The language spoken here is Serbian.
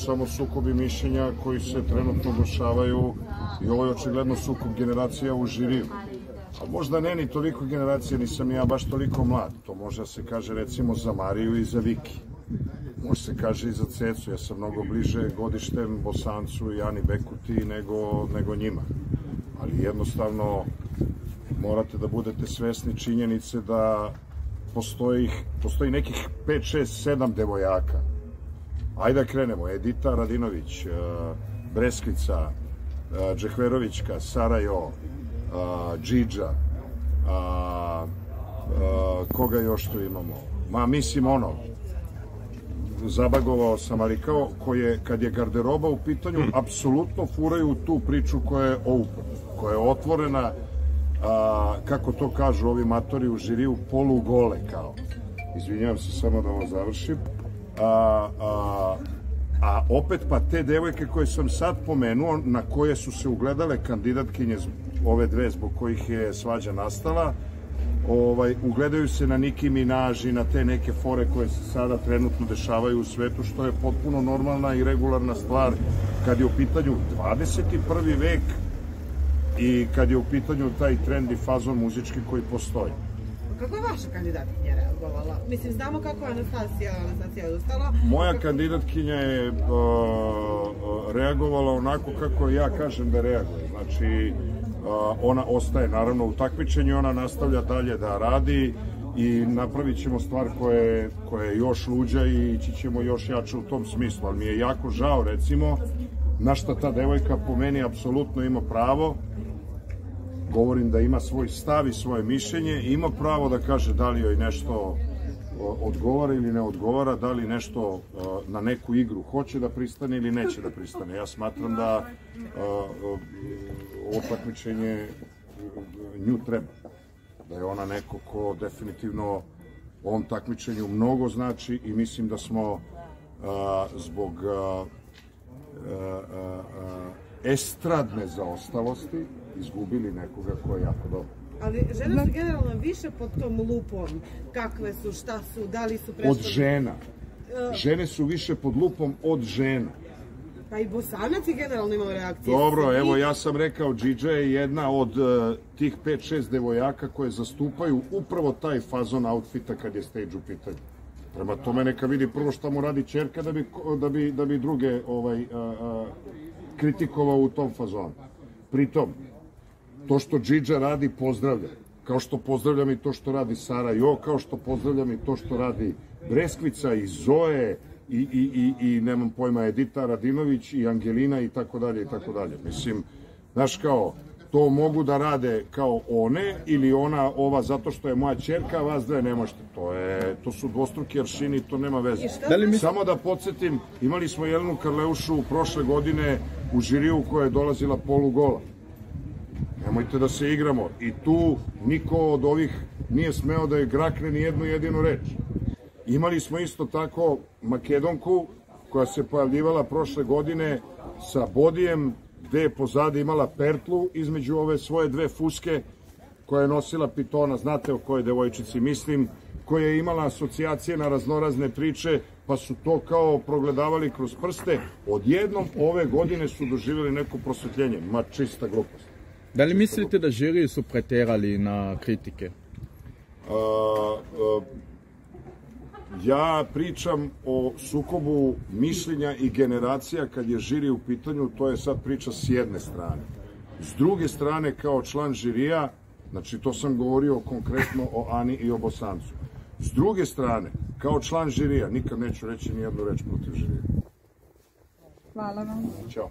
samo sukobi mišljenja koji se trenutno dešavaju i ovo je očigledno sukob generacija u žiriju. A možda ne ni toliko generacija, nisam ja baš toliko mlad. To može da se kaže recimo za Mariju i za Viki. Može se kaže i za Cecu. Ja sam mnogo bliže godištem Bosancu i Ani Bekuti nego njima. Ali jednostavno morate da budete svesni činjenice da postoji nekih 5, 6, 7 devojaka. Ajde da krenemo. Edita Radinović, Breskvica, Džehverovićka, Sarajo, Džidža, koga još tu imamo? Ma mislim zabagovao sam, ali kao kad je garderoba u pitanju, apsolutno furaju tu priču koja je open, koja je otvorena, kako to kažu ovi matori u žiriju, polugole kao. Izvinjavam se samo da ovo završim. A opet pa te devojke koje sam sad pomenuo, na koje su se ugledale kandidatkinje ove dve zbog kojih je svađa nastala, ugledaju se na Nicki Minaj i na te neke fore koje se sada trenutno dešavaju u svetu, što je potpuno normalna i regularna stvar kad je u pitanju 21. vek i kad je u pitanju taj trend i fazon muzički koji postoji. Kako je vaša kandidatkinja reagovala? Mislim, znamo kako je Anastasija odustala. Moja kandidatkinja je reagovala onako kako ja kažem da reaguje. Znači, ona ostaje naravno u takmičenju, ona nastavlja dalje da radi i napravit ćemo stvar koja je još luđa i ići ćemo još jače u tom smislu. Ali mi je jako žao, recimo, na šta ta devojka po meni apsolutno ima pravo. Govorim da ima svoj stav i svoje mišljenje i ima pravo da kaže da li joj nešto odgovara ili ne odgovara, da li nešto na neku igru hoće da pristane ili neće da pristane. Ja smatram da ovo takmičenje nju treba. Da je ona neko ko definitivno ovom takmičenju mnogo znači i mislim da smo zbog estradne zaostalosti izgubili nekoga ko je jako dobro. Ali žene su generalno više pod tom lupom. Kakve su, šta su, da li su prešle... Od žena. Žene su više pod lupom od žena. Pa i Bosanac je generalno imao reakcije. Dobro, evo ja sam rekao, Džidža je jedna od tih 5-6 devojaka koje zastupaju upravo taj fazon outfita kad je stage u pitanju. Prema tome neka vidi prvo šta mu radi ćerka da bi druge kritikovao u tom fazonu. Pritom, to što Džidža radi pozdravljam. Kao što pozdravljam i to što radi Sarajo, kao što pozdravljam i to što radi Breskvica i Zoe i nemam pojma Edita Radinović i Angelina i tako dalje i tako dalje. Mislim, znaš kao, to mogu da rade kao one ili ova zato što je moja ćerka, a vas dve ne možete. To su dvostruki aršini, to nema veze. Samo da podsjetim, imali smo Jelenu Karleušu prošle godine u žiriju koja je dolazila polugola. Nemojte da se igramo. I tu niko od ovih nije smeo da je grakne ni jednu jedinu reč. Imali smo isto tako Makedonku koja se pojavljivala prošle godine sa bodijem gde je pozadi imala pertlu između ove svoje dve fuske koja je nosila pitona, znate o kojoj devojčici mislim, koja je imala asocijacije na raznorazne priče, pa su to kao progledavali kroz prste. Odjednom ove godine su doživjeli neko prosvetljenje. Ma čista glupost. Da li mislite da žiri su preterali na kritike? Ja pričam o sukobu mišljenja i generacija kad je žiri u pitanju, to je sad priča s jedne strane. S druge strane, kao član žirija, znači to sam govorio konkretno o Ani i o Bosancu. S druge strane, kao član žirija, nikad neću reći ni jednu reč protiv žirija. Hvala vam. Ćao.